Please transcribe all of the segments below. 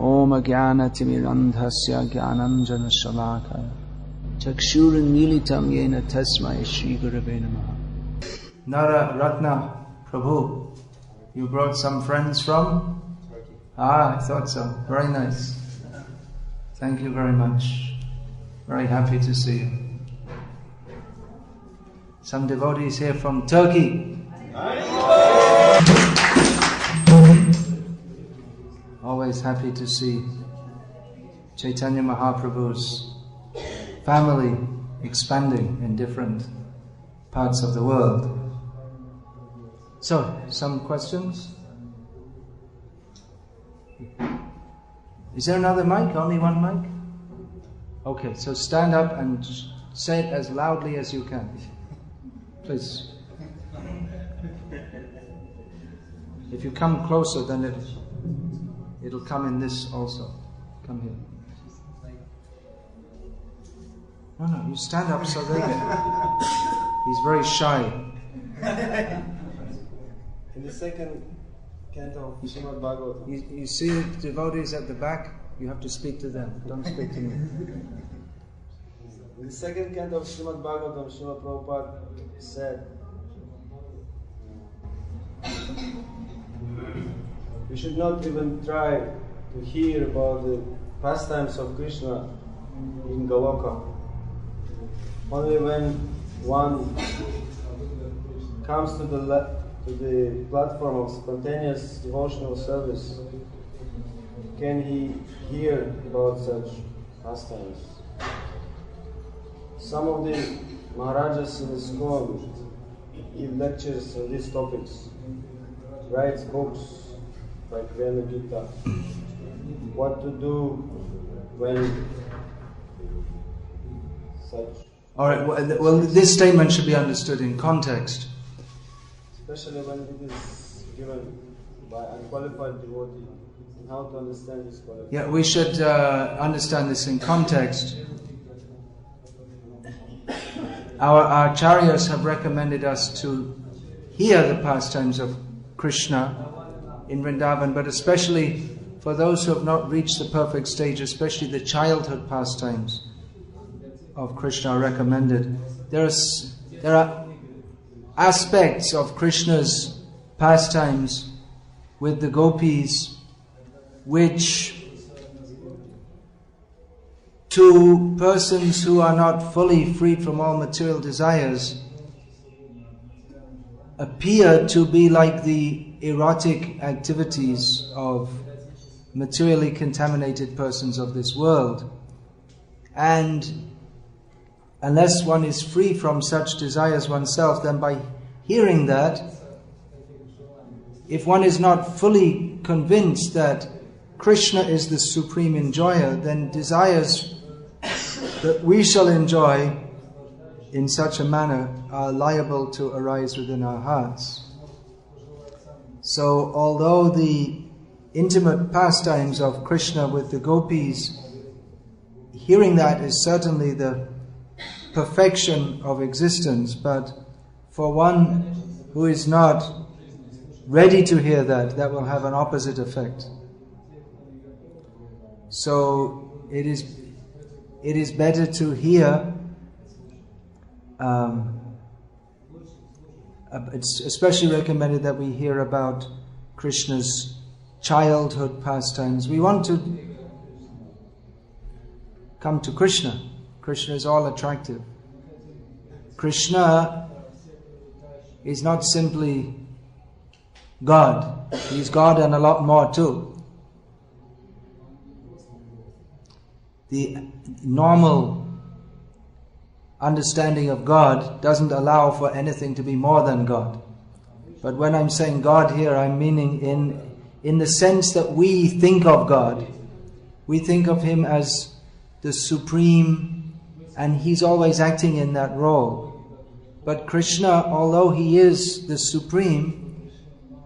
Om Jnana-timirandhasya Jnananjana-shalakaya Chakshurunmilitam Yena Tasmai Shri Gurave Namaha. Nara Ratna Prabhu, you brought some friends from? Turkey. I thought so. Very nice. Thank you very much. Very happy to see you. Some devotees here from Turkey. Always happy to see Chaitanya Mahaprabhu's family expanding in different parts of the world. So, some questions? Is there another mic? Only one mic? Okay, so stand up and say it as loudly as you can. Please. If you come closer, then it'll come in this also. Come here. No, you stand up so they can. He's very shy. In the second canto of Srimad Bhagavatam. You see the devotees at the back? You have to speak to them. Don't speak to me. In the second canto of Srimad Bhagavatam, Srimad Prabhupada said, we should not even try to hear about the pastimes of Krishna in Goloka. Only when one comes to the platform of spontaneous devotional service can he hear about such pastimes. Some of the Maharajas in the school give lectures on these topics, writes books like Venu Gita, what to do when such... Alright, well this statement should be understood in context. Especially when it is given by unqualified devotee, and how to understand this qualification. Yeah, we should understand this in context. Our acharyas have recommended us to hear the pastimes of Krishna in Vrindavan, but especially for those who have not reached the perfect stage, especially the childhood pastimes of Krishna are recommended. There are aspects of Krishna's pastimes with the gopis which to persons who are not fully freed from all material desires appear to be like the erotic activities of materially contaminated persons of this world. And unless one is free from such desires oneself, then by hearing that, if one is not fully convinced that Krishna is the supreme enjoyer, then desires that we shall enjoy in such a manner are liable to arise within our hearts. So, although the intimate pastimes of Krishna with the gopis, hearing that is certainly the perfection of existence, but for one who is not ready to hear that, that will have an opposite effect. So it is better to hear, it's especially recommended that we hear about Krishna's childhood pastimes. We want to come to Krishna. Krishna is all attractive. Krishna is not simply God. He's God and a lot more too. The normal understanding of God doesn't allow for anything to be more than God. But when I'm saying God here, I'm meaning in the sense that we think of God. We think of Him as the supreme, and He's always acting in that role. But Krishna, although He is the supreme,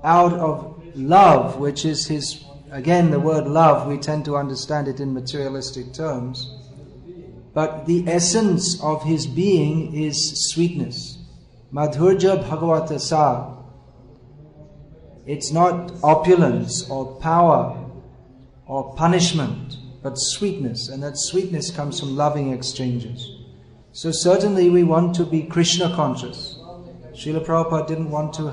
out of love, which is His, again the word love, we tend to understand it in materialistic terms, but the essence of His being is sweetness. Madhurja Bhagavata Sa. It's not opulence or power or punishment, but sweetness, and that sweetness comes from loving exchanges. So certainly we want to be Krishna conscious. Srila Prabhupada didn't want to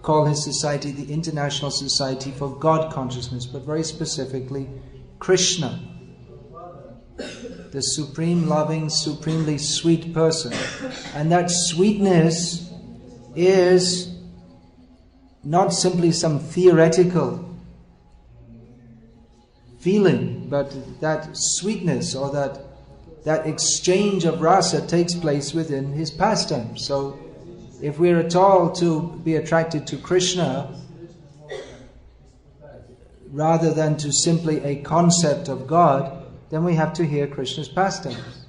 call his society the International Society for God Consciousness, but very specifically Krishna, the supreme loving, supremely sweet person. And that sweetness is not simply some theoretical feeling, but that sweetness or that exchange of rasa takes place within his pastimes. So if we're at all to be attracted to Krishna, rather than to simply a concept of God, then we have to hear Krishna's pastimes.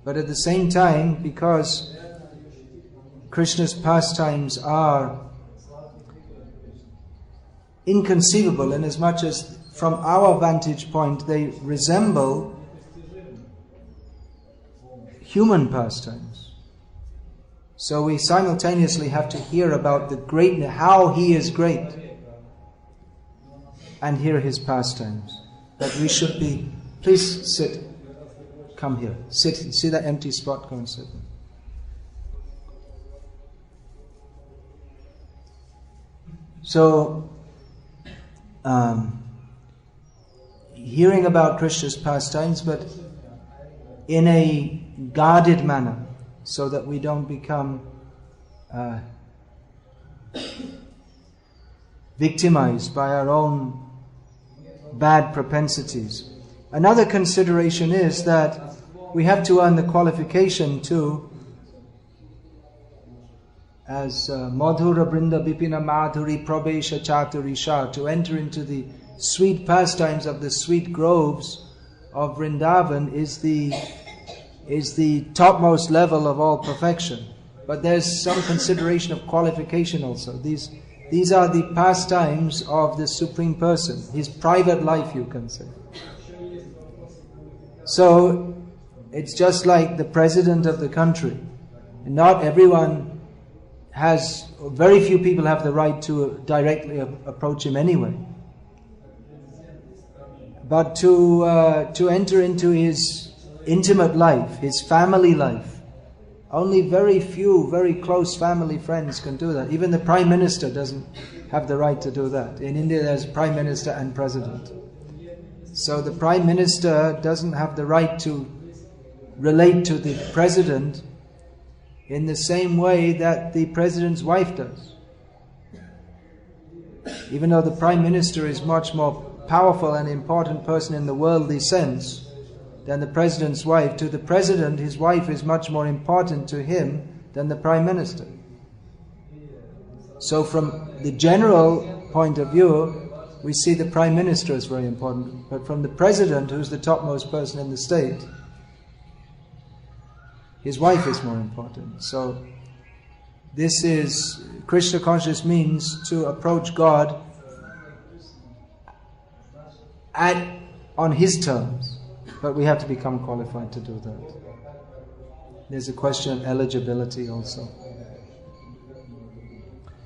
But at the same time, because Krishna's pastimes are inconceivable in as much as from our vantage point they resemble human pastimes. So we simultaneously have to hear about the greatness, how he is great, and hear his pastimes. That we should be, please sit, come here, sit, see that empty spot, go and sit. So, hearing about Krishna's pastimes, but in a guarded manner, so that we don't become victimized by our own bad propensities. Another consideration is that we have to earn the qualification to, as Madhura Brinda Bipina Madhuri Prabesha Chaturisha, to enter into the sweet pastimes of the sweet groves of Vrindavan is the topmost level of all perfection. But there's some consideration of qualification also. These are the pastimes of the Supreme Person, his private life, you can say. So it's just like the president of the country. Not everyone has, very few people have the right to directly approach him anyway. But to enter into his intimate life, his family life, only very few, very close family friends can do that. Even the Prime Minister doesn't have the right to do that. In India there's Prime Minister and President. So the Prime Minister doesn't have the right to relate to the President in the same way that the President's wife does. Even though the Prime Minister is much more powerful and important person in the worldly sense than the President's wife, to the President, his wife is much more important to him than the Prime Minister. So from the general point of view, we see the Prime Minister as very important. But from the President, who's the topmost person in the state, his wife is more important. So this is, Krishna consciousness means to approach God on his terms. But we have to become qualified to do that. There's a question of eligibility also.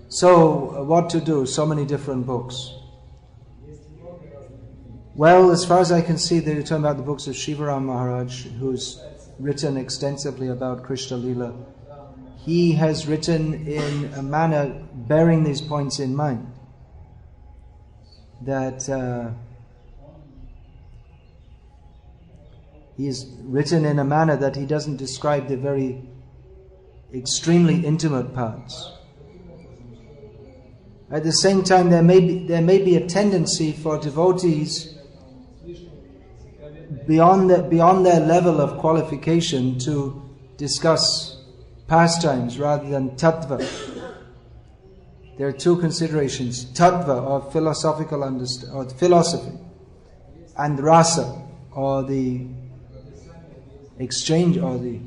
So, what to do? So many different books. Well, as far as I can see, they're talking about the books of Shivaram Maharaj, who's written extensively about Krishna Lila. He has written in a manner bearing these points in mind. That he is written in a manner that he doesn't describe the very extremely intimate parts. At the same time, there may be a tendency for devotees beyond their level of qualification to discuss pastimes rather than tattva. There are two considerations: tattva, or philosophical or philosophy, and rasa, or the exchange, or the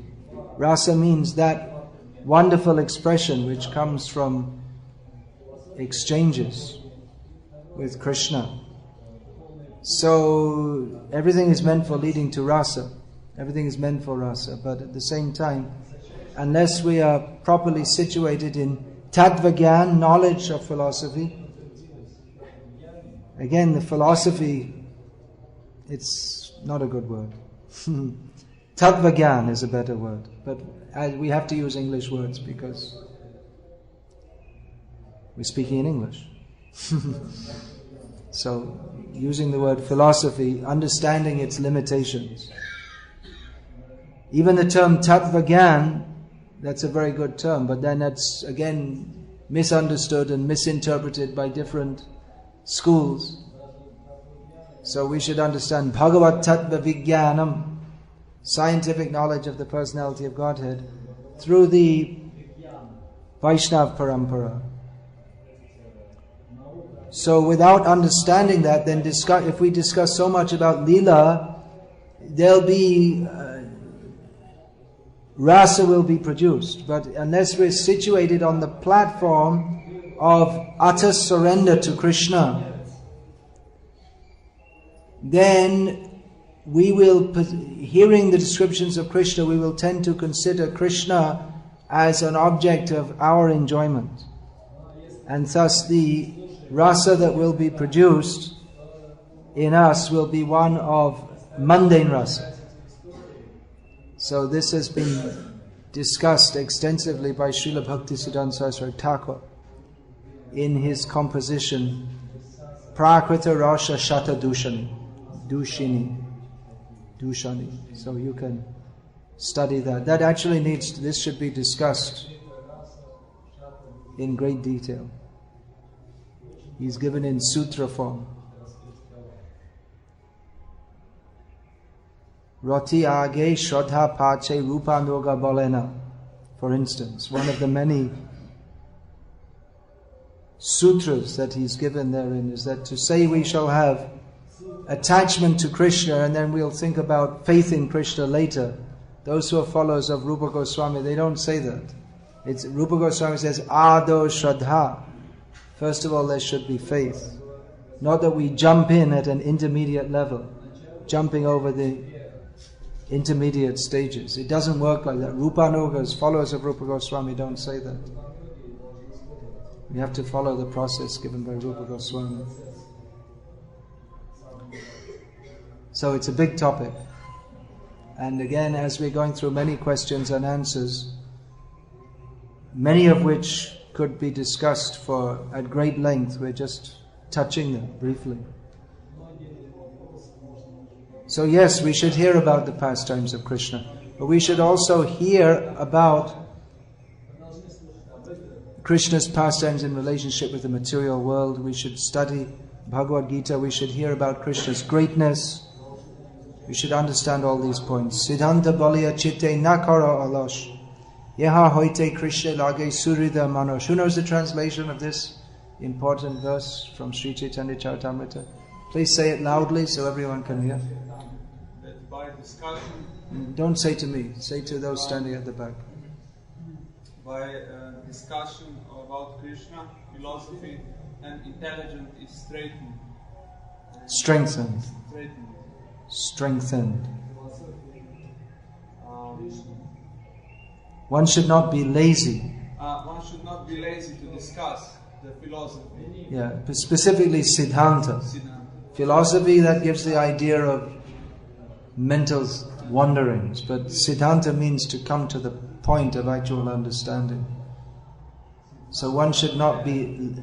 rasa means that wonderful expression which comes from exchanges with Krishna. So everything is meant for leading to rasa. Everything is meant for rasa. But at the same time, unless we are properly situated in tattva gyan, knowledge of philosophy, Again, the philosophy, it's not a good word. Tattvagyan is a better word, but we have to use English words because we're speaking in English. So, using the word philosophy, understanding its limitations. Even the term Tattvagyan, that's a very good term, but then that's again misunderstood and misinterpreted by different schools. So we should understand Bhagavat Tattva Vijnanam, scientific knowledge of the personality of Godhead, through the Vaishnav Parampara. So without understanding that, then if we discuss so much about Leela, there'll be rasa will be produced. But unless we're situated on the platform of utter surrender to Krishna, then we will, hearing the descriptions of Krishna, we will tend to consider Krishna as an object of our enjoyment. And thus the rasa that will be produced in us will be one of mundane rasa. So this has been discussed extensively by Srila Bhaktisiddhanta Saraswati Thakur in his composition Prakrita Rasa Shata Dushini. So you can study that. That actually this should be discussed in great detail. He's given in sutra form. Rati age shraddha pache rupa noga bolena, for instance, one of the many sutras that he's given therein is that to say we shall have attachment to Krishna and then we'll think about faith in Krishna later. Those who are followers of Rupa Goswami, they don't say that. Rupa Goswami says ado shraddha. First of all, there should be faith. Not that we jump in at an intermediate level, jumping over the intermediate stages. It doesn't work like that. Rupanugas, followers of Rupa Goswami, don't say that. We have to follow the process given by Rupa Goswami. So it's a big topic. And again, as we're going through many questions and answers, many of which could be discussed at great length, we're just touching them briefly. So yes, we should hear about the pastimes of Krishna, but we should also hear about Krishna's pastimes in relationship with the material world. We should study Bhagavad Gita, we should hear about Krishna's greatness. We should understand all these points. Siddhanta Balya Chitte Nakara Alosh Yeha Hoite Krishna Lage Surida Manosh. Who knows the translation of this important verse from Sri Chaitanya Charitamrita? Please say it loudly so everyone can hear. That by discussion... Don't say to me, say to those standing at the back. By discussion about Krishna, philosophy and intelligence is straightened. Strengthened. One should not be lazy. One should not be lazy to discuss the philosophy. Yeah, specifically Siddhanta. Philosophy, that gives the idea of mental wanderings, but Siddhanta means to come to the point of actual understanding. So one should not be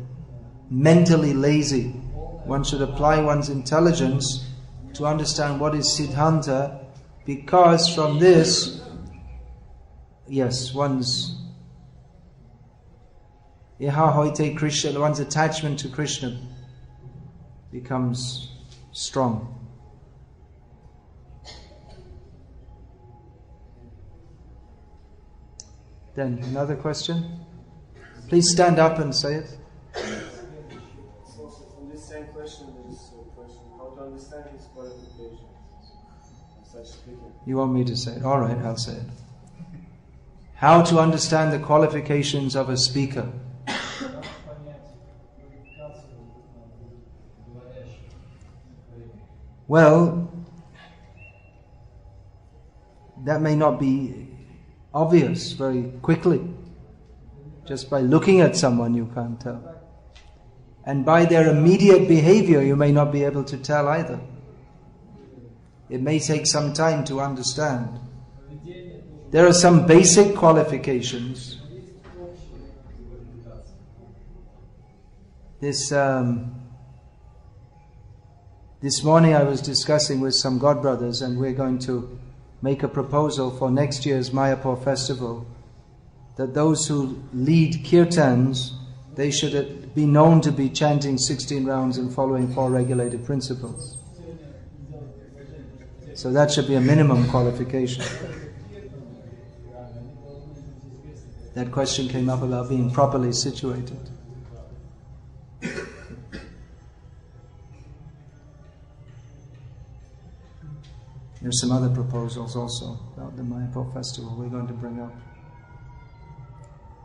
mentally lazy. One should apply one's intelligence to understand what is Siddhanta, because from this, yes, one's Iha Hoite Krishna, one's attachment to Krishna becomes strong. Then another question? Please stand up and say it. So from this same question, there is a question: how to understand his qualifications? Such speaking. You want me to say it? All right, I'll say it. How to understand the qualifications of a speaker? Well, that may not be obvious very quickly. Just by looking at someone you can't tell. And by their immediate behavior, you may not be able to tell either. It may take some time to understand. There are some basic qualifications. This morning I was discussing with some godbrothers, and we're going to make a proposal for next year's Mayapur festival, that those who lead kirtans, they should be known to be chanting 16 rounds and following 4 regulated principles. So that should be a minimum qualification. That question came up about being properly situated. There's some other proposals also about the Mayapur festival we're going to bring up.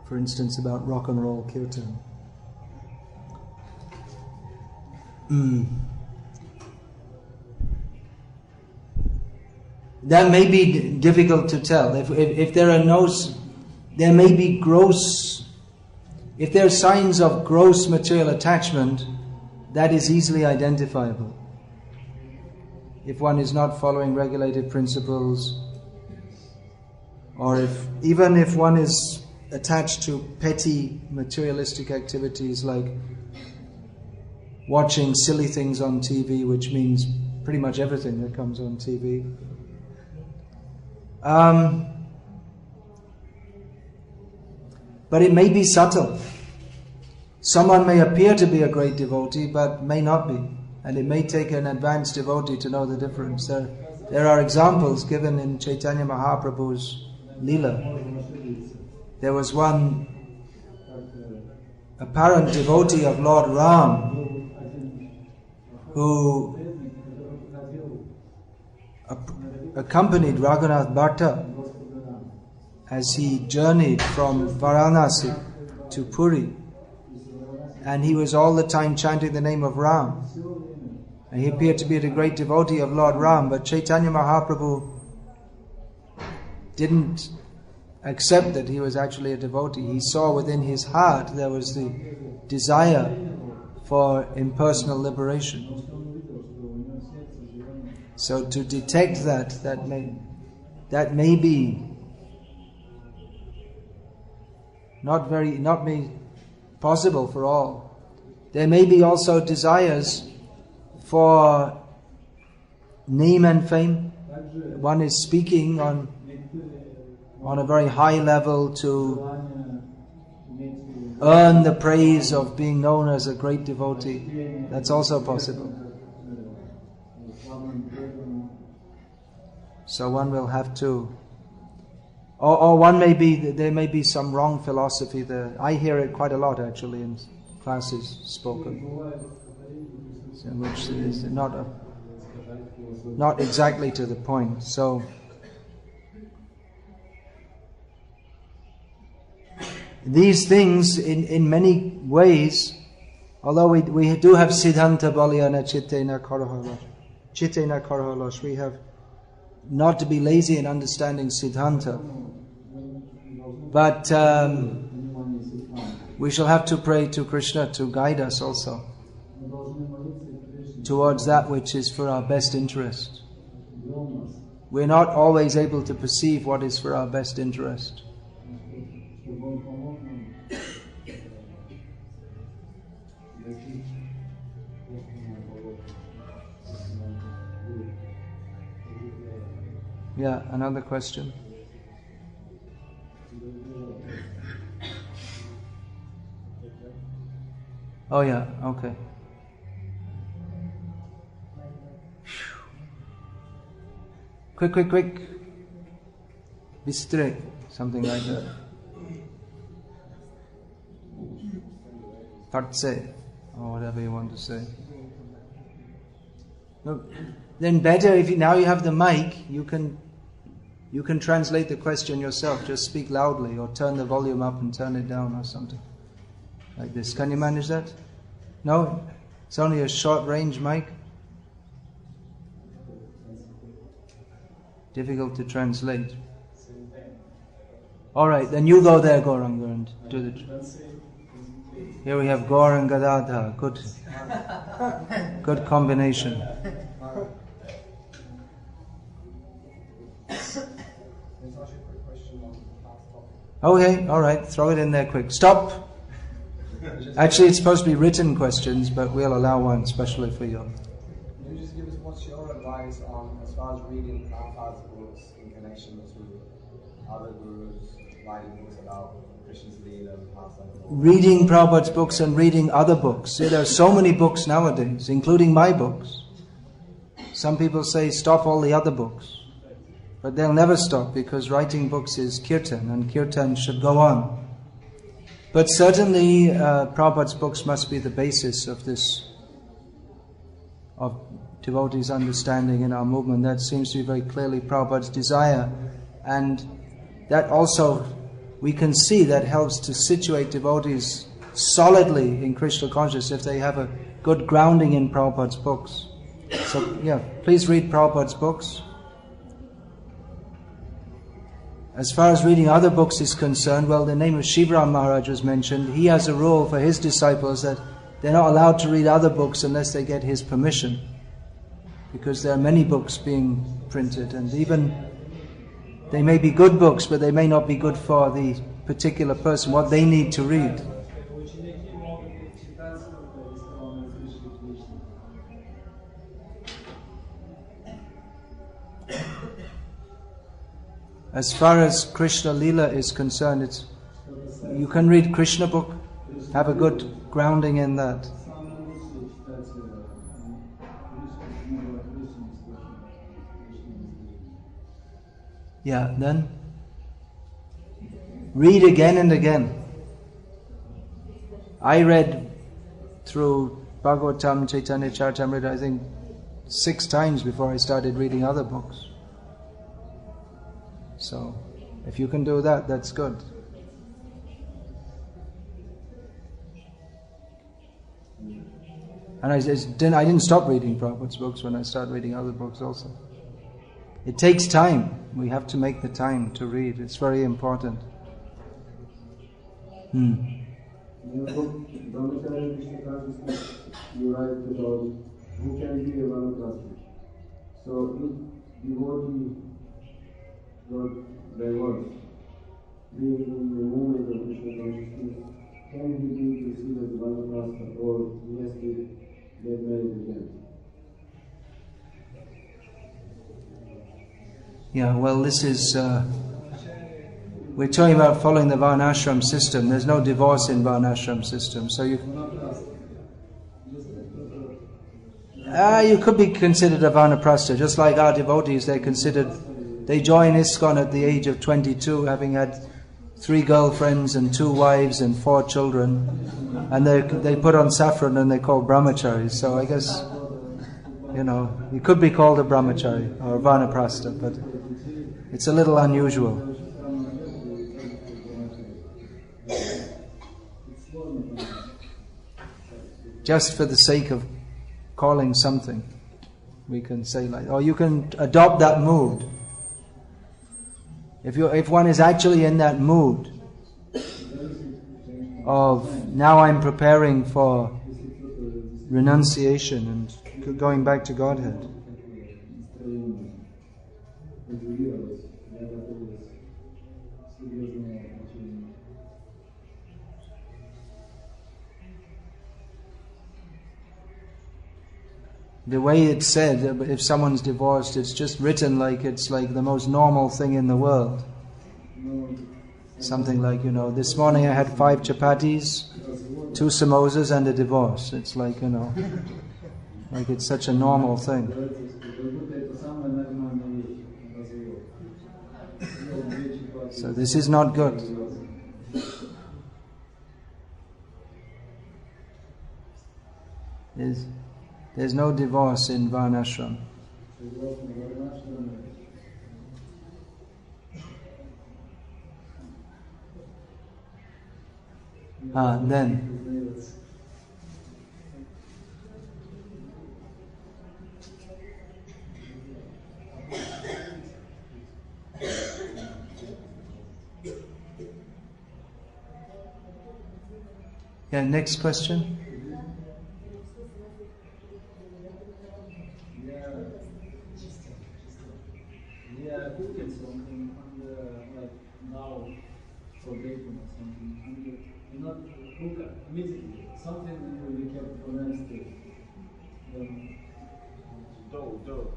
For instance, about rock and roll kirtan. That may be difficult to tell. If there are there may be if there are signs of gross material attachment, that is easily identifiable. If one is not following regulated principles, or even if one is attached to petty materialistic activities like watching silly things on TV, which means pretty much everything that comes on TV. But it may be subtle. Someone may appear to be a great devotee, but may not be. And it may take an advanced devotee to know the difference. There are examples given in Chaitanya Mahaprabhu's Leela. There was one apparent devotee of Lord Ram who accompanied Raghunath Bhatta as he journeyed from Varanasi to Puri. And he was all the time chanting the name of Ram. And he appeared to be a great devotee of Lord Ram, but Chaitanya Mahaprabhu didn't accept that he was actually a devotee. He saw within his heart there was the desire for impersonal liberation. So to detect that may be not be possible for all. There may be also desires for name and fame. One is speaking on a very high level to earn the praise of being known as a great devotee. That's also possible. So one will have to, or there may be some wrong philosophy there. I hear it quite a lot actually in classes spoken, which is not exactly to the point. So these things in many ways, although we do have Siddhanta Balyana Chittena Karhalosh, we have not to be lazy in understanding Siddhanta. But we shall have to pray to Krishna to guide us also towards that which is for our best interest. We're not always able to perceive what is for our best interest. Yeah, another question. Oh yeah, okay. Quick. Bistre, something like that. Tartse, or whatever you want to say. Look, then better if now you have the mic, you can translate the question yourself. Just speak loudly, or turn the volume up and turn it down, or something like this. Can you manage that? No, it's only a short range mic. Difficult to translate. All right, then you go there, Gauranga, and do the. Here we have Gaur and Gadadhar. Good combination. Okay, alright, throw it in there quick. Stop! Actually, it's supposed to be written questions, but we'll allow one specially for you. Can you just give us what's your advice on, as far as reading Prabhupada's books in connection to other gurus writing books about Krishna's Leela and pastimes? Reading Prabhupada's books and reading other books. See, there are so many books nowadays, including my books. Some people say stop all the other books. But they'll never stop, because writing books is kirtan, and kirtan should go on. But certainly Prabhupada's books must be the basis of this, of devotees' understanding in our movement. That seems to be very clearly Prabhupada's desire. And that also, we can see that helps to situate devotees solidly in Krishna consciousness if they have a good grounding in Prabhupada's books. So yeah, please read Prabhupada's books. As far as reading other books is concerned, well, the name of Shivram Maharaj was mentioned. He has a rule for his disciples that they're not allowed to read other books unless they get his permission, because there are many books being printed, and even they may be good books, but they may not be good for the particular person, what they need to read. As far as Krishna Leela is concerned, you can read Krishna book, have a good grounding in that. Yeah, then read again and again. I read through Bhagavatam, Chaitanya Charitamrita, I think 6 times before I started reading other books. So, if you can do that, that's good. And I didn't stop reading Prabhupada's books when I started reading other books also. It takes time. We have to make the time to read. It's very important. In your book, Brahmacharya Krishna consciousness, you write about who can be a vanaprastha. So, if devotee got divorced, being in the movement of Krishna consciousness, can he be received as a vanaprastha, or he has to get married again? Yeah, well, this is... we're talking about following the Varnashram system. There's no divorce in Varnashram system. So you could be considered a Vanaprastha, just like our devotees, they join ISKCON at the age of 22, having had 3 girlfriends and 2 wives and 4 children. And they put on saffron and they're called brahmacharis. So I guess, you could be called a brahmachari or a Vanaprastha, but it's a little unusual. Just for the sake of calling something, we can say or you can adopt that mood. If one is actually in that mood of now I'm preparing for renunciation and going back to Godhead. The way it's said, if someone's divorced, it's just written like it's like the most normal thing in the world. Something like, this morning I had 5 chapatis, 2 samosas and a divorce. It's like, like it's such a normal thing. So this is not good. There's no divorce in Varnashram. Then. Yeah, next question. We are cooking something and like now for baking or something, and we not cook immediately. Something we can pronounce the dough.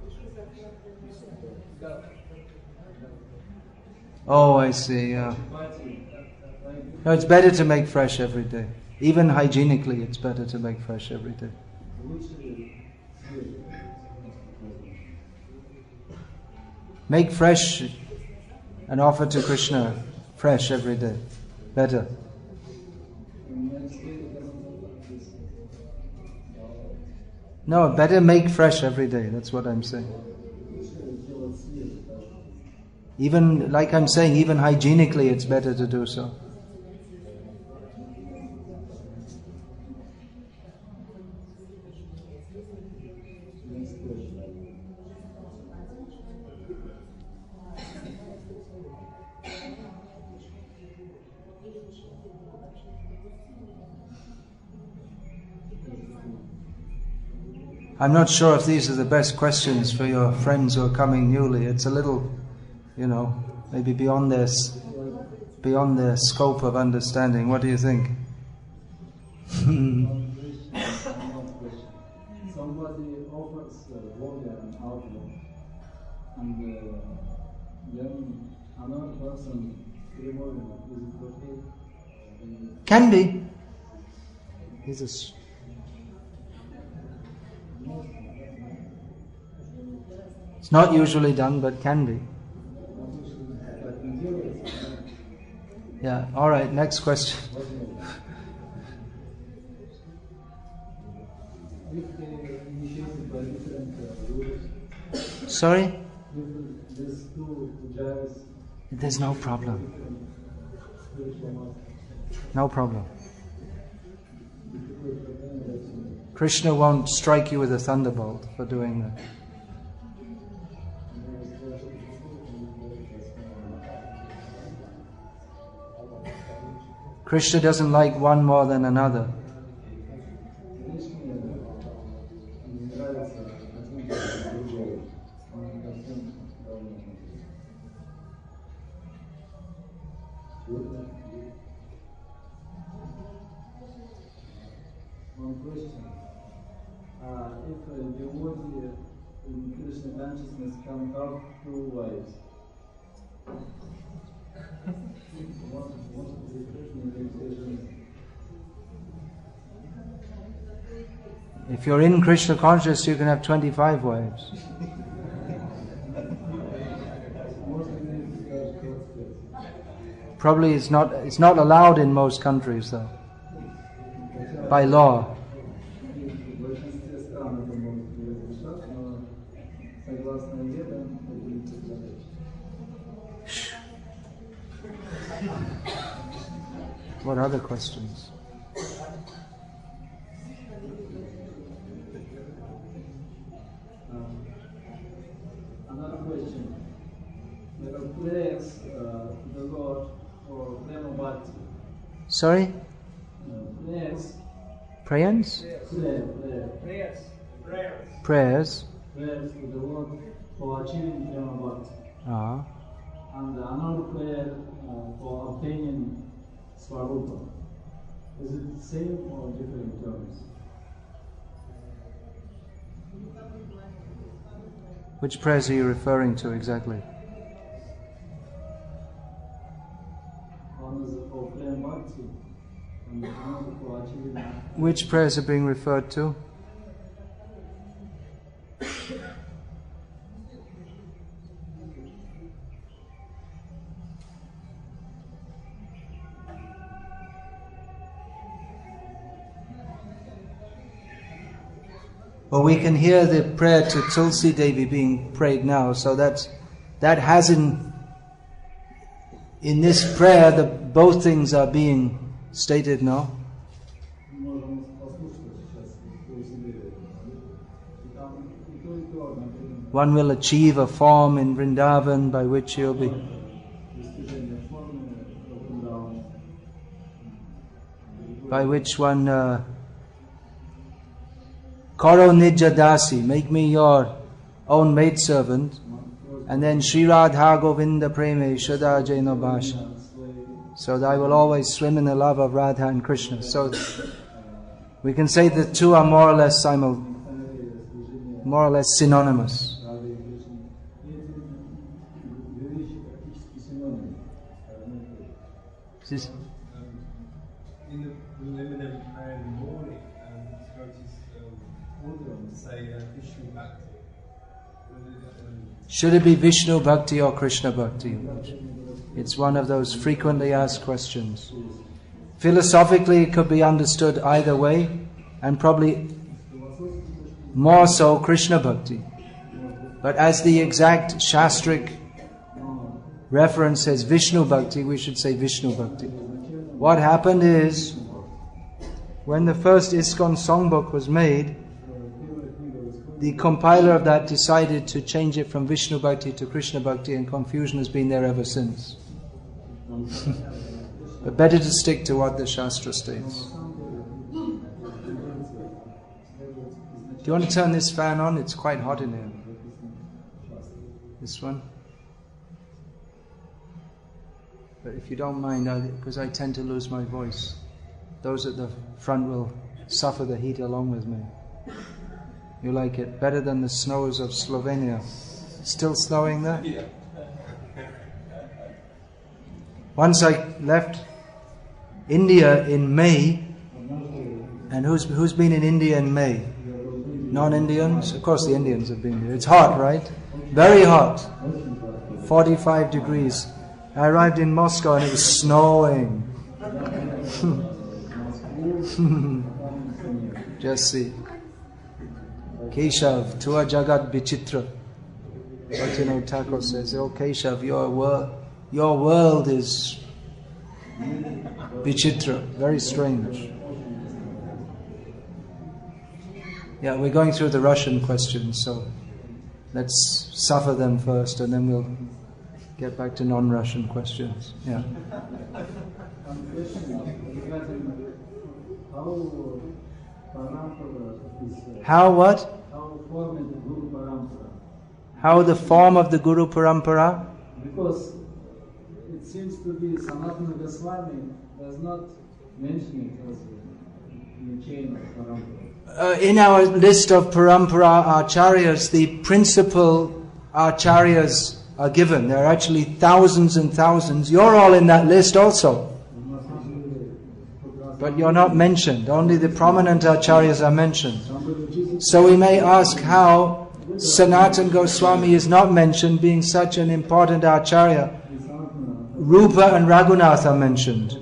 Oh, I see. Yeah. No, it's better to make fresh every day. Even hygienically, it's better to make fresh every day. Make fresh and offer to Krishna fresh every day. Better. No, better make fresh every day. That's what I'm saying. Even, like I'm saying, even hygienically it's better to do so. I'm not sure if these are the best questions for your friends who are coming newly. It's a little, maybe beyond their scope of understanding. What do you think? Somebody offers water and alcohol, and then another person remove it. Is it okay? Can be. It's not usually done, but can be. Yeah, alright, next question. Sorry? There's no problem. No problem. Krishna won't strike you with a thunderbolt for doing that. Krishna doesn't like one more than another. One question. If the devotee in Krishna consciousness can have two wives, If you're in Krishna consciousness, you can have 25 wives. Probably it's not allowed in most countries though, by law. What other questions? Another question. There are prayers to the Lord for Prema Bhakti. Sorry? Prayers. Prayers? Prayers. Prayers to the Lord for achieving Prema Bhakti. And another prayer for obtaining Swarupa. Is it the same or different terms? Which prayers are you referring to exactly? One is for Prema Bhakti and another for achieving. Which prayers are being referred to? Well, we can hear the prayer to Tulsi Devi being prayed now, so that has in this prayer both things are being stated now. One will achieve a form in Vrindavan by which he'll be. by which one Karo Nija Dasi, make me your own maidservant, and then Sri Radha Govinda Preme Shada Jaina Bhasha. So that I will always swim in the love of Radha and Krishna. So we can say the two are more or less synonymous. In the preliminary prayer in the morning, say Vishnu Bhakti. Should it be Vishnu Bhakti or Krishna Bhakti? It's one of those frequently asked questions. Philosophically, it could be understood either way, and probably more so Krishna Bhakti. But as the exact Shastric reference says Vishnu Bhakti, we should say Vishnu Bhakti. What happened is, when the first ISKCON songbook was made, the compiler of that decided to change it from Vishnu Bhakti to Krishna Bhakti, and confusion has been there ever since. But better to stick to what the Shastra states. Do you want to turn this fan on? It's quite hot in here. This one? But if you don't mind, because I tend to lose my voice, those at the front will suffer the heat along with me. You like it better than the snows of Slovenia. Still snowing there? Yeah. Once I left India in May, and who's been in India in May? Non-Indians? Of course the Indians have been here. It's hot, right? Very hot. 45 degrees. I arrived in Moscow and it was snowing. Just see. Keshav, Tua Jagat Vichitra. Bhakti Thakur says, oh Keshav, your world is Vichitra, very strange. Yeah, we're going through the Russian questions, so let's suffer them first and then we'll get back to non-Russian questions. Yeah. How what? How the form of the Guru Parampara? Because it seems to be Sanatana Goswami does not mention it as in the chain of Parampara. In our list of Parampara acharyas, the principal acharyas are given. There are actually thousands and thousands. You're all in that list also. But you're not mentioned. Only the prominent acharyas are mentioned. So we may ask how Sanatana Goswami is not mentioned, being such an important acharya. Rupa and Raghunath are mentioned.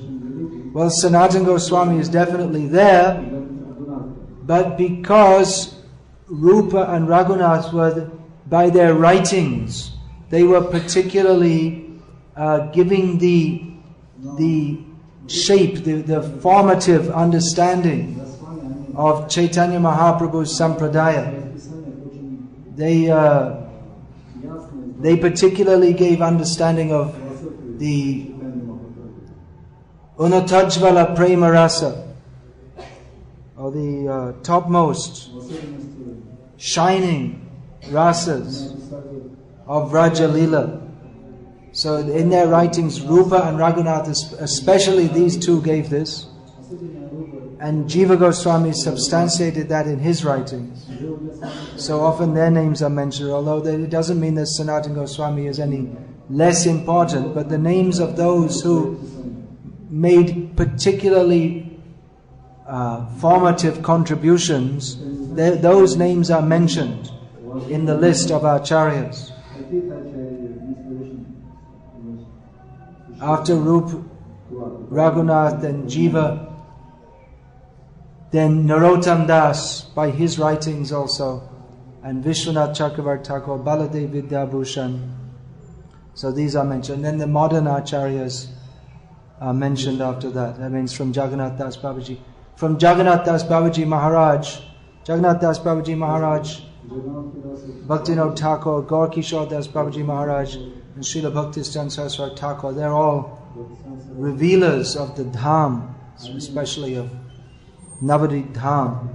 Well, Sanatana Goswami is definitely there, but because Rupa and Raghunath were, by their writings, they were particularly giving the shape, the formative understanding of Chaitanya Mahaprabhu's Sampradaya. They particularly gave understanding of the Unatajvala Prema Rasa, or the topmost shining rasas of Vraja Lila. So in their writings, Rupa and Raghunath, especially these two, gave this. And Jiva Goswami substantiated that in his writings. So often their names are mentioned, although it doesn't mean that Sanatana Goswami is any less important, but the names of those who made particularly formative contributions, those names are mentioned in the list of acharyas. After Rupa, Raghunath and Jiva, then Narottam Das by his writings also, and Vishwanath Chakravarti Thakur, Baladev Vidyabhushan. So these are mentioned. And then the modern acharyas are mentioned after that. That means from Jagannath Das Babaji. From Jagannath Das Babaji Maharaj, Bhaktivinoda Thakur, Gaur Kishore Das Babaji Maharaj, and Srila Bhaktistan Saraswati Thakur, they're all revealers of the Dham especially of Navadvip Dham.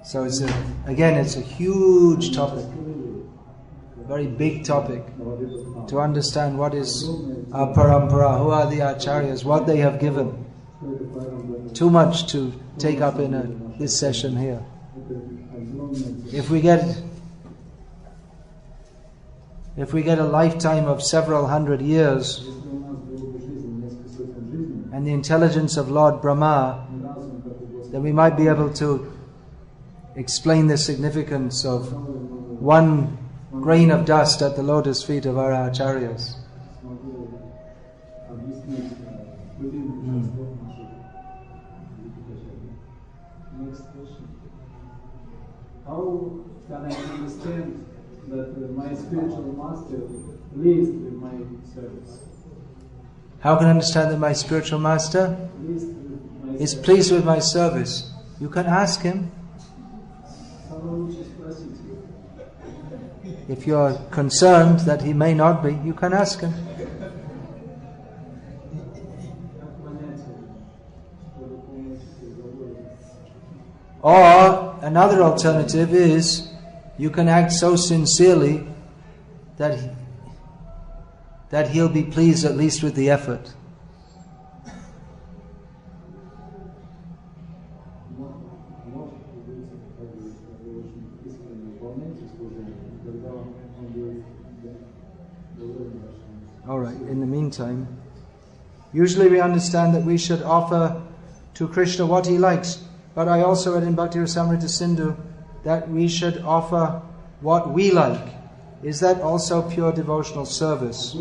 So it's a huge topic, a very big topic, to understand what is our parampara, who are the acharyas, what they have given. Too much to take up in this session here. If we get a lifetime of several hundred years, and the intelligence of Lord Brahma, then we might be able to explain the significance of one grain of dust at the lotus feet of our acharyas. Next question. How can I understand that my spiritual master pleased with my service? How can I understand that my spiritual master is pleased with my service? You can ask him. If you are concerned that he may not be, you can ask him. Or another alternative is, you can act so sincerely that he'll be pleased at least with the effort. Alright, in the meantime, usually we understand that we should offer to Krishna what he likes. But I also read in Bhakti Rasamrita Sindhu that we should offer what we like. Is that also pure devotional service?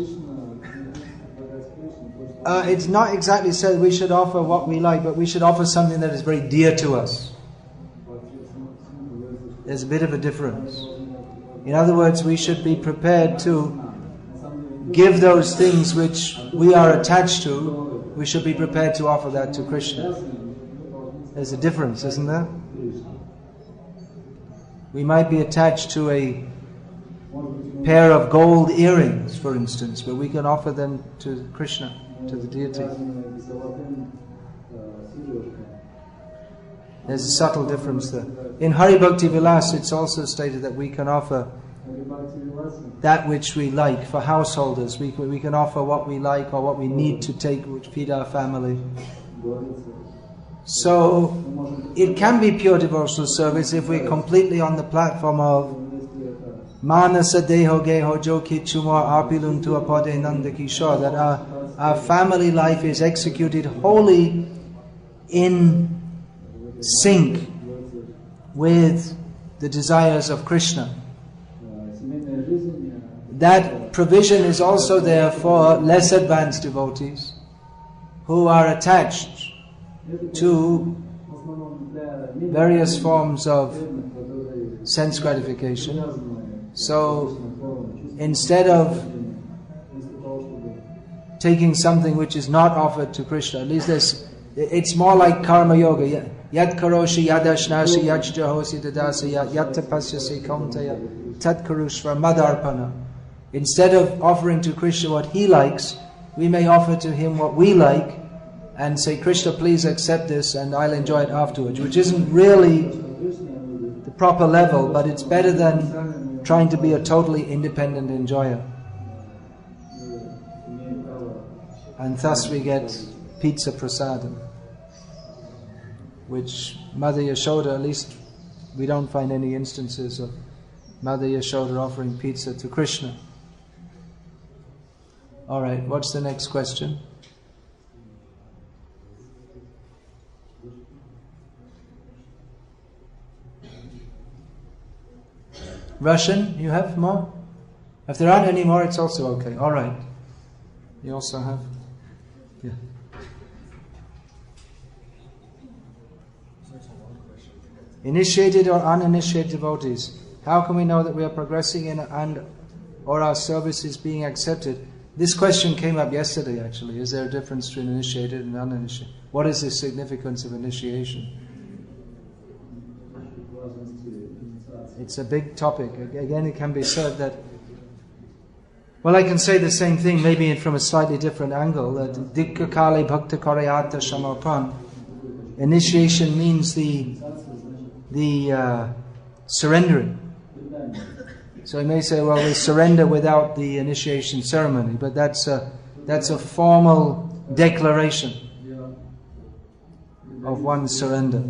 It's not exactly said we should offer what we like, but we should offer something that is very dear to us. There's a bit of a difference. In other words, we should be prepared to give those things which we are attached to. We should be prepared to offer that to Krishna. There's a difference, isn't there? We might be attached to a pair of gold earrings, for instance, but we can offer them to Krishna, to the deity. There's a subtle difference there. In Hari Bhakti Vilas, it's also stated that we can offer that which we like. For householders, we can offer what we like or what we need to take to feed our family. So, it can be pure devotional service if we're completely on the platform of Manasa Deho Geho Joki Chumar Arpiluntu Apade Nanda Kishore, that our family life is executed wholly in sync with the desires of Krishna. That provision is also there for less advanced devotees who are attached to various forms of sense gratification. So instead of taking something which is not offered to Krishna, at least it's more like karma yoga. Yat karoshi yadashnashi yajjahosi dadasi yat tapasyasi kaunteya tat karushva madarpana. Instead of offering to Krishna what he likes, we may offer to him what we like and say, Krishna, please accept this and I'll enjoy it afterwards, which isn't really the proper level, but it's better than trying to be a totally independent enjoyer. And thus we get pizza prasadam, which Mother Yashoda, at least we don't find any instances of Mother Yashoda offering pizza to Krishna. Alright, what's the next question? Russian, you have more? If there aren't any more, it's also okay. Alright. You also have? Yeah. Initiated or uninitiated devotees. How can we know that we are progressing in or our service is being accepted? This question came up yesterday actually. Is there a difference between initiated and uninitiated? What is the significance of initiation? It's a big topic. Again, it can be said that Well, I can say the same thing, maybe from a slightly different angle. That Dikka Kali Bhakta Karayata Shamarpan. Initiation means the surrendering. So you may say, well, we surrender without the initiation ceremony, but that's a formal declaration of one's surrender.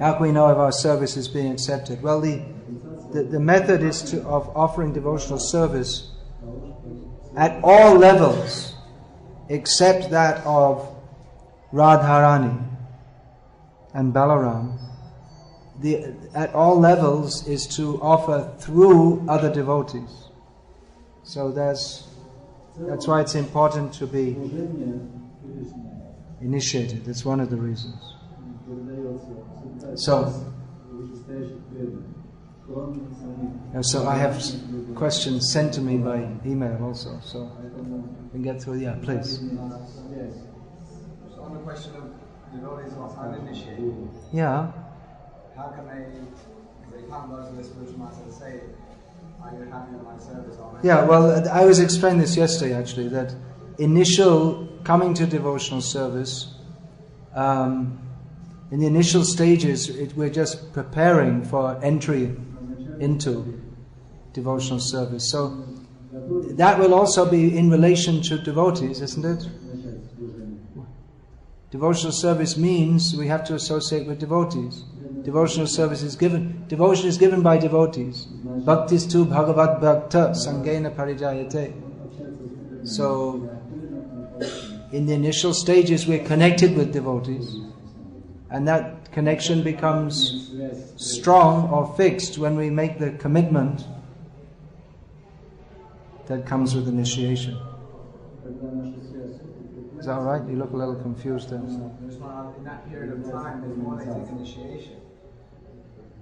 How can we know if our service is being accepted? Well, the method is of offering devotional service at all levels, except that of Radharani and Balaram. At all levels is to offer through other devotees. So that's why it's important to be initiated. That's one of the reasons. So I have questions sent to me by email also, so we can get through. Yeah, please. So on the question of devotees who are uninitiated, Yeah. how can they can't go to the spiritual master and say, are you happy with my service? Yeah, well, I was explaining this yesterday actually, that initial coming to devotional service, in the initial stages, we're just preparing for entry into devotional service. So that will also be in relation to devotees, isn't it? Devotional service means we have to associate with devotees. Devotional service is given. Devotion is given by devotees. Bhaktistu bhagavad bhakta sangena parijayate. So, in the initial stages, we're connected with devotees, and that connection becomes strong or fixed when we make the commitment that comes with initiation. Is that all right? You look a little confused there. In that period of time, before they take initiation,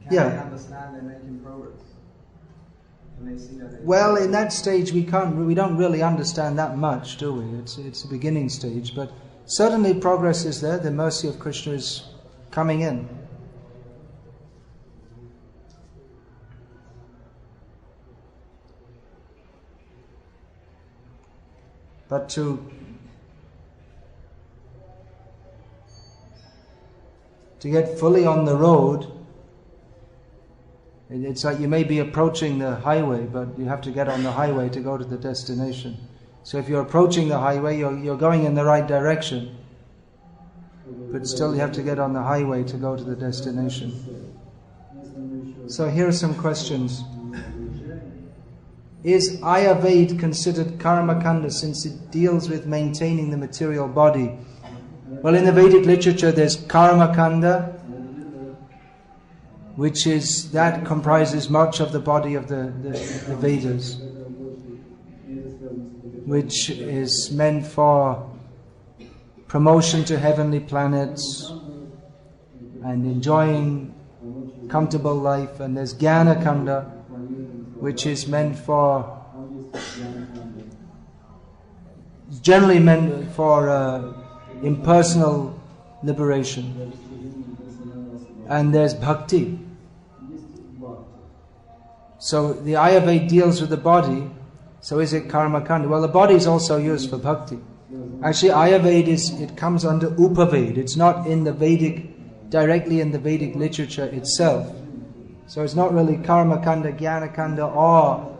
can Yeah. they understand they're making progress? Can they see that? Well, in that stage, we don't really understand that much, do we? It's the beginning stage, but certainly progress is there. The mercy of Krishna is coming in. But to get fully on the road, it's like you may be approaching the highway, but you have to get on the highway to go to the destination. So if you're approaching the highway, you're going in the right direction, but still you have to get on the highway to go to the destination. So here are some questions. Is Ayurveda considered Karma Kanda since it deals with maintaining the material body? Well, in the Vedic literature there's Karma Kanda, which comprises much of the body of the Vedas, which is meant for promotion to heavenly planets and enjoying comfortable life. And there's Jnana Kanda, which is generally meant for impersonal liberation. And there's Bhakti. So the Ayurveda deals with the body. So is it Karma Kanda? Well, the body is also used for Bhakti. Actually, Ayurveda it comes under Upaveda. It's not directly in the Vedic literature itself. So it's not really Karma Kanda, Jnana Kanda, or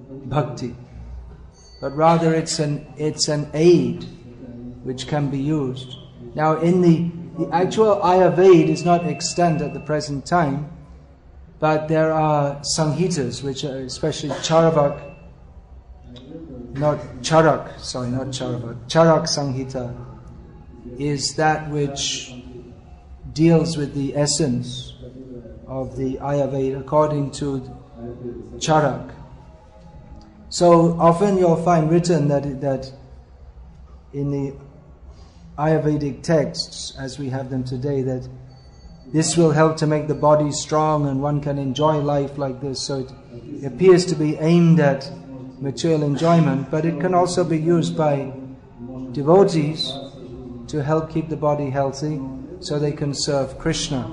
Bhakti, but rather it's an aid which can be used. Now, in the actual Ayurveda is not extant at the present time, but there are Samhitas, which are especially Charak Charak Samhita is that which deals with the essence of the Ayurveda according to Charak. So often you'll find written that in the Ayurvedic texts, as we have them today, that this will help to make the body strong and one can enjoy life like this. So it appears to be aimed at material enjoyment, but it can also be used by devotees to help keep the body healthy so they can serve Krishna.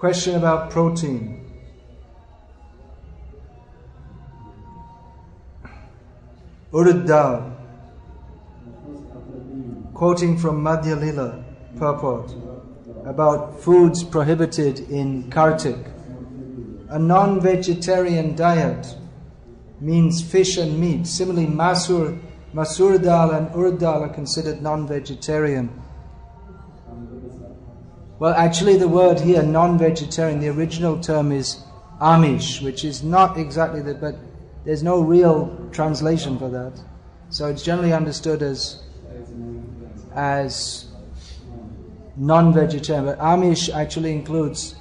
Question about protein. Urad dal, quoting from Madhya Lila purport about foods prohibited in Kartik. A non-vegetarian diet means fish and meat. Similarly, Masur dal and Urad dal are considered non-vegetarian. Well, actually the word here, non-vegetarian, the original term is Amish, which is not exactly that, but there's no real translation for that. So it's generally understood as non-vegetarian. But Amish actually includes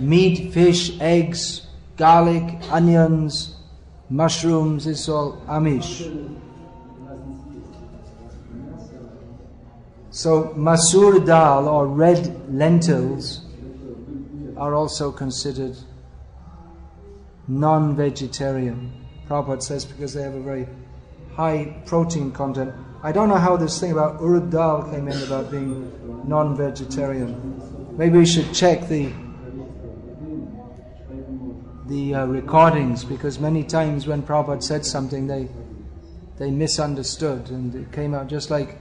meat, fish, eggs, garlic, onions, mushrooms. It's all Amish. So Masur dal or red lentils are also considered non-vegetarian. Prabhupada says because they have a very high protein content. I don't know how this thing about Urad dal came in about being non-vegetarian. Maybe we should check the recordings, because many times when Prabhupada said something they misunderstood, and it came out just like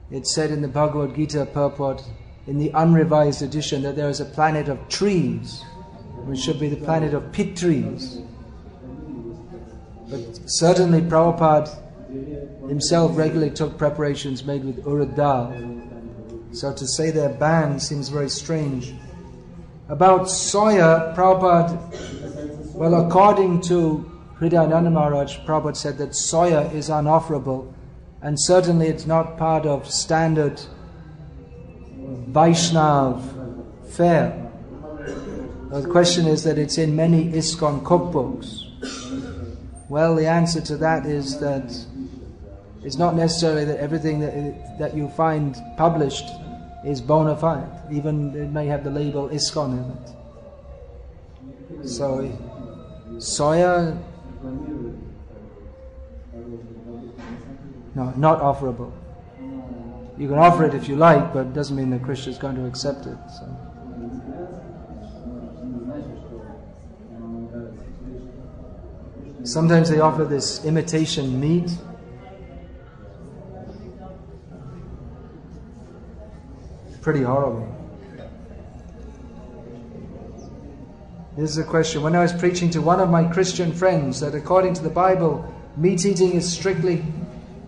it said in the Bhagavad Gita purport in the unrevised edition that there is a planet of trees, which should be the planet of pit trees. But certainly Prabhupada himself regularly took preparations made with Urad dal. So to say they're banned seems very strange. About soya, Prabhupada, well, according to Hridayananda Maharaj, Prabhupada said that soya is unofferable, and certainly it's not part of standard Vaishnav fare. Well, the question is that it's in many ISKCON cookbooks. Well, the answer to that is that it's not necessarily that everything that you find published is bona fide. Even it may have the label ISKCON in it. So, soya, no, not offerable. You can offer it if you like, but it doesn't mean that Krishna is going to accept it. So. Sometimes they offer this imitation meat. Pretty horrible. This is a question. When I was preaching to one of my Christian friends that according to the Bible, meat eating is strictly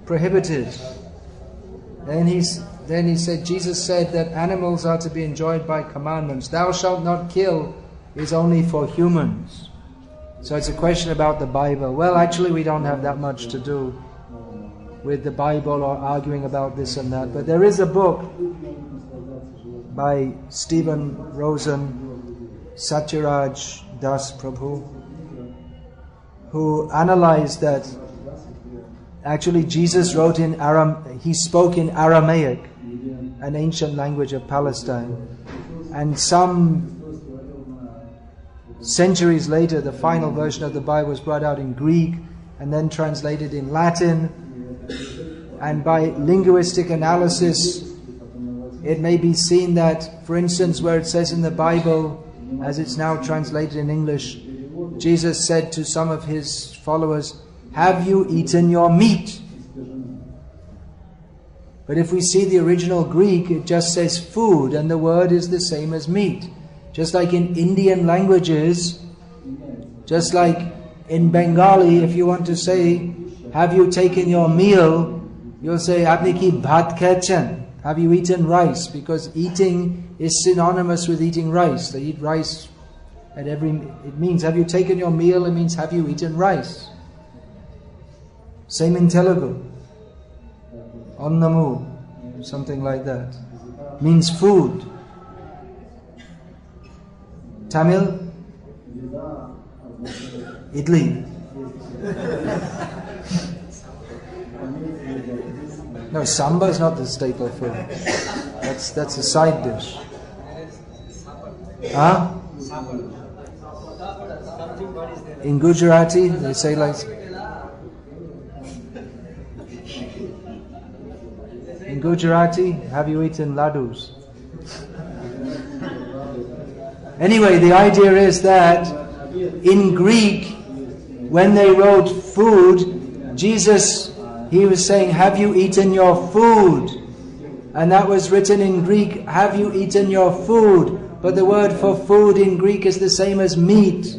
prohibited. Then he said, Jesus said that animals are to be enjoyed by commandments. Thou shalt not kill is only for humans. So it's a question about the Bible. Well, actually we don't have that much to do with the Bible or arguing about this and that. But there is a book by Stephen Rosen, Satyaraj Das Prabhu, who analyzed that actually Jesus wrote in he spoke in Aramaic, an ancient language of Palestine, and some centuries later the final version of the Bible was brought out in Greek and then translated in Latin, and by linguistic analysis it may be seen that, for instance, where it says in the Bible, as it's now translated in English, Jesus said to some of his followers, "Have you eaten your meat?" But if we see the original Greek, it just says food, and the word is the same as meat. Just like in Indian languages, just like in Bengali, if you want to say, "Have you taken your meal?" you'll say, "Apni ki bhat khechen?" Have you eaten rice? Because eating is synonymous with eating rice. They eat rice at it means, have you taken your meal? It means, have you eaten rice? Same in Telugu. Annamu, something like that. Means food. Tamil? Idli. No, sambar is not the staple food. That's a side dish. Huh? In Gujarati, they say like... In Gujarati, have you eaten laddus? Anyway, the idea is that in Greek, when they wrote food, Jesus, he was saying, have you eaten your food? And that was written in Greek, have you eaten your food? But the word for food in Greek is the same as meat.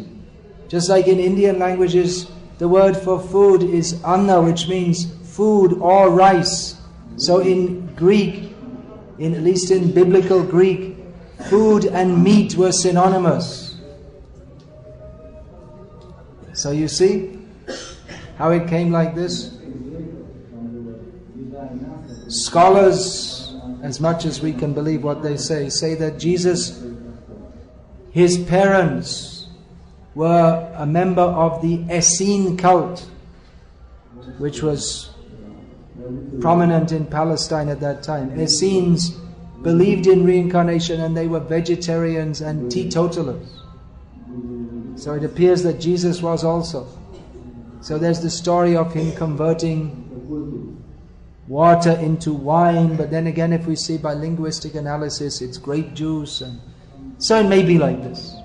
Just like in Indian languages, the word for food is anna, which means food or rice. So in Greek, at least in biblical Greek, food and meat were synonymous. So you see how it came like this? Scholars, as much as we can believe what they say that Jesus, his parents were a member of the Essene cult, which was prominent in Palestine at that time. Essenes believed in reincarnation and they were vegetarians and teetotalers. So it appears that Jesus was also. So there's the story of him converting water into wine, but then again, if we see by linguistic analysis, it's grape juice, and so it may be like this.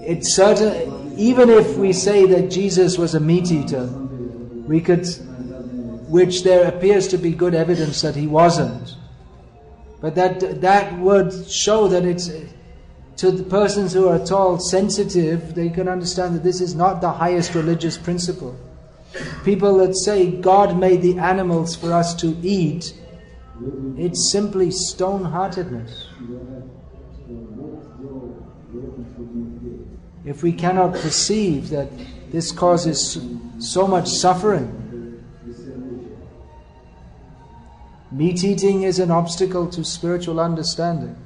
It's certain, even if we say that Jesus was a meat eater, we could, which there appears to be good evidence that he wasn't, but that would show that it's, to the persons who are at all sensitive, they can understand that this is not the highest religious principle. People that say God made the animals for us to eat, it's simply stone-heartedness. If we cannot perceive that this causes so much suffering, meat eating is an obstacle to spiritual understanding.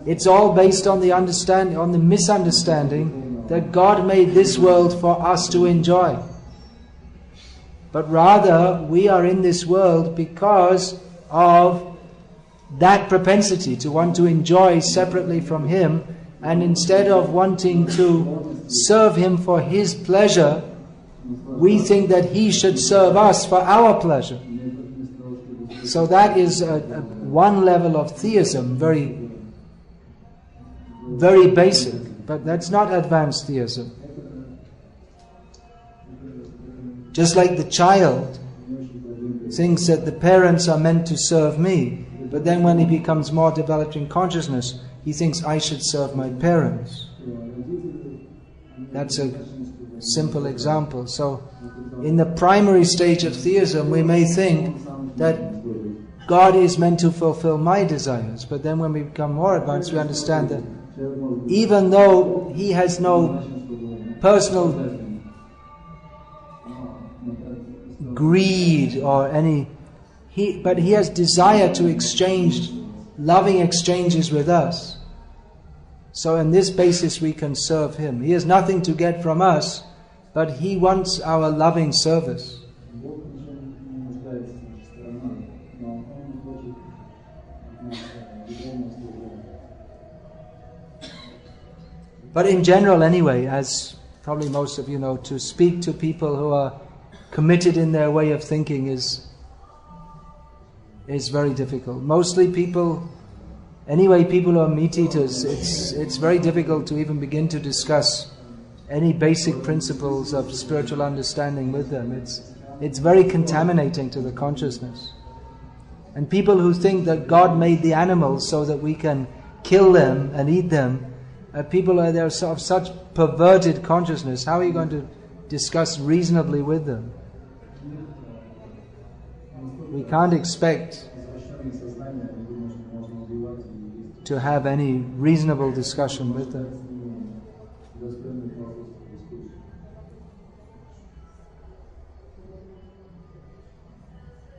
It's all based on the misunderstanding that God made this world for us to enjoy. But rather, we are in this world because of that propensity to want to enjoy separately from Him, and instead of wanting to serve Him for His pleasure, we think that He should serve us for our pleasure. So that is one level of theism, very, very basic, but that's not advanced theism. Just like the child thinks that the parents are meant to serve me, but then when he becomes more developed in consciousness, he thinks I should serve my parents. That's a simple example. So, in the primary stage of theism, we may think that God is meant to fulfill my desires, but then when we become more advanced, we understand that even though He has no personal greed or any, but He has desire to exchange loving exchanges with us. So on this basis we can serve Him. He has nothing to get from us, but He wants our loving service. But in general anyway, as probably most of you know, to speak to people who are committed in their way of thinking is very difficult. Mostly people who are meat eaters, it's very difficult to even begin to discuss any basic principles of spiritual understanding with them. It's very contaminating to the consciousness. And people who think that God made the animals so that we can kill them and eat them, people are there of such perverted consciousness. How are you going to discuss reasonably with them? We can't expect to have any reasonable discussion with them.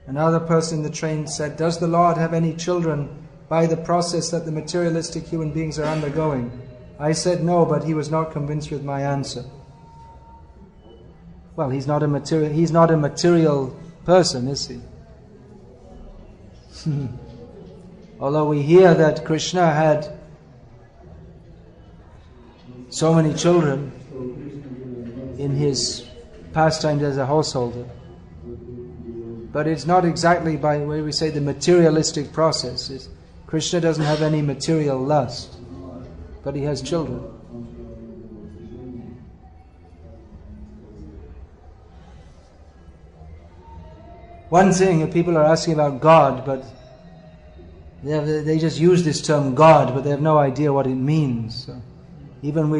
Another person in the train said, does the Lord have any children by the process that the materialistic human beings are undergoing? I said no, but he was not convinced with my answer. Well, he's not a material person, is he? Although we hear that Krishna had so many children in his pastimes as a householder. But it's not exactly by the way we say the materialistic process. Krishna doesn't have any material lust, but he has children. One thing, people are asking about God, but they just use this term God, but they have no idea what it means. So even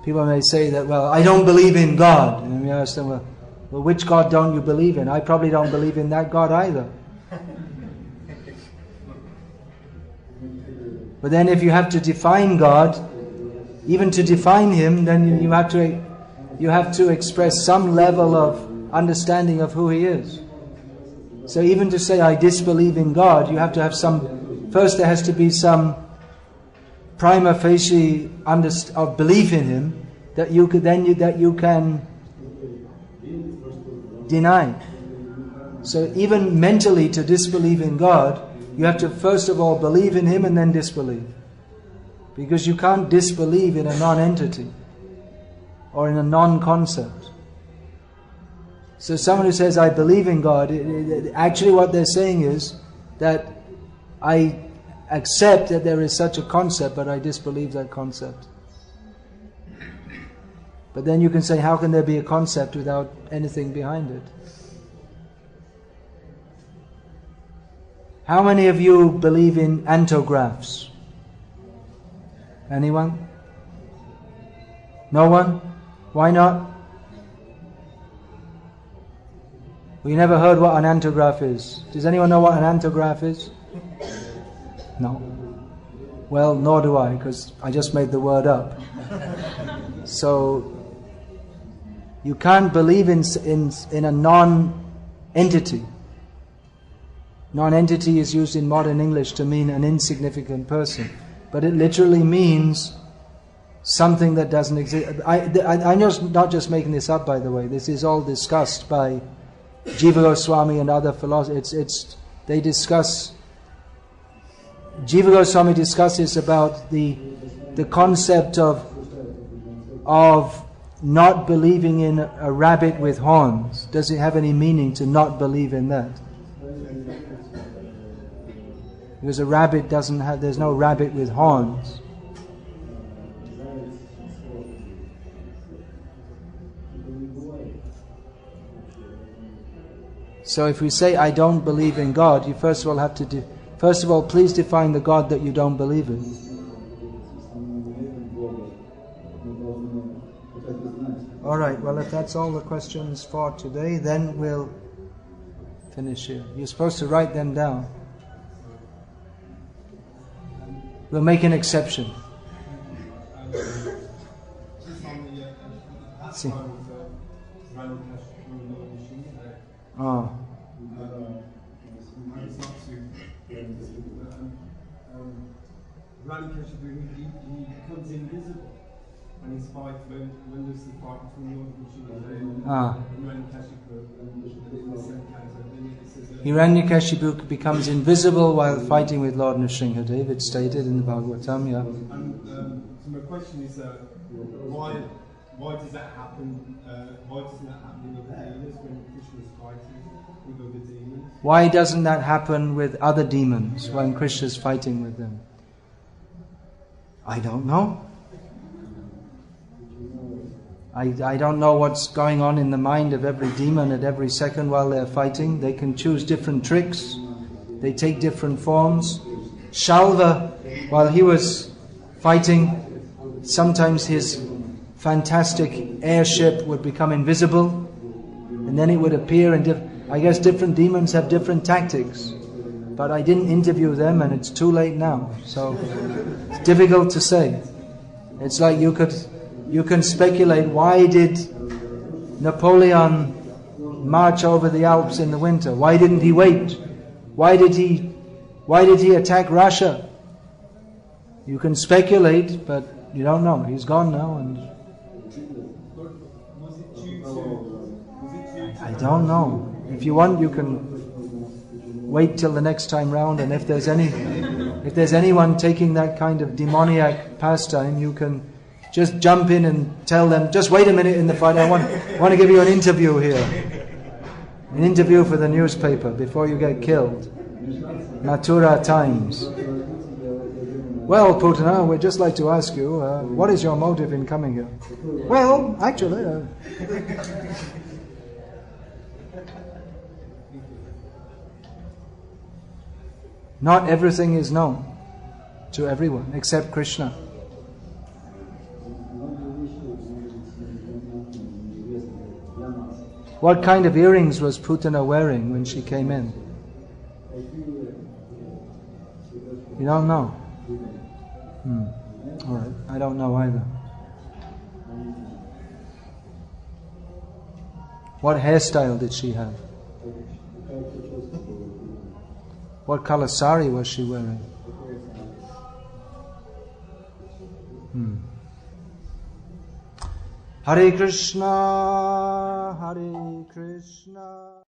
people may say that, well, I don't believe in God. And we ask them, well, which God don't you believe in? I probably don't believe in that God either. But then if you have to define God, even to define Him, then you have to express some level of understanding of who He is. So even to say I disbelieve in God, you have to have first there has to be some prima facie of belief in Him that you can deny. So even mentally to disbelieve in God, you have to first of all believe in Him and then disbelieve. Because you can't disbelieve in a non-entity or in a non-concept. So someone who says, I believe in God, actually what they're saying is that I accept that there is such a concept, but I disbelieve that concept. But then you can say, how can there be a concept without anything behind it? How many of you believe in antographs? Anyone? No one? Why not? We never heard what an antograph is. Does anyone know what an antograph is? No. Well, nor do I, because I just made the word up. So, you can't believe in a non-entity. Non-entity is used in modern English to mean an insignificant person. But it literally means something that doesn't exist. I'm not just making this up, by the way. This is all discussed by Jiva Goswami and other philosophers. They discuss. Jiva Goswami discusses about the concept of not believing in a rabbit with horns. Does it have any meaning to not believe in that? Because a rabbit there's no rabbit with horns. So if we say, I don't believe in God, you first of all have to first of all, please define the God that you don't believe in. Alright, well if that's all the questions for today, then we'll finish here. You're supposed to write them down. We'll make an exception. See. Oh. He becomes invisible when he's fighting, when there's the fight between Lord and Hiranyakashipu becomes invisible while fighting with Lord Nrsimhadev. It's stated in the Bhagavatam, yeah. So my question is, why does that happen? Why doesn't that happen with other demons when Krishna is fighting with other demons? Why doesn't that happen with other demons when Krishna is fighting with them? I don't know. I don't know what's going on in the mind of every demon at every second while they're fighting. They can choose different tricks. They take different forms. Shalva, while he was fighting, sometimes his fantastic airship would become invisible, and then it would appear in I guess different demons have different tactics. But I didn't interview them, and it's too late now. So it's difficult to say. It's like you can speculate, why did Napoleon march over the Alps in the winter? Why didn't he wait? Why did he attack Russia? You can speculate, but you don't know. He's gone now, and I don't know. If you want, you can wait till the next time round, and if there's anyone taking that kind of demoniac pastime, you can just jump in and tell them, just wait a minute in the fight, I want to give you an interview here. An interview for the newspaper before you get killed. Mathura times. Well, Putana, we'd just like to ask you, what is your motive in coming here? Well, actually... not everything is known to everyone, except Krishna. What kind of earrings was Putana wearing when she came in? You don't know? All right, I don't know either. What hairstyle did she have? What color sari was she wearing? Hare Krishna, Hare Krishna.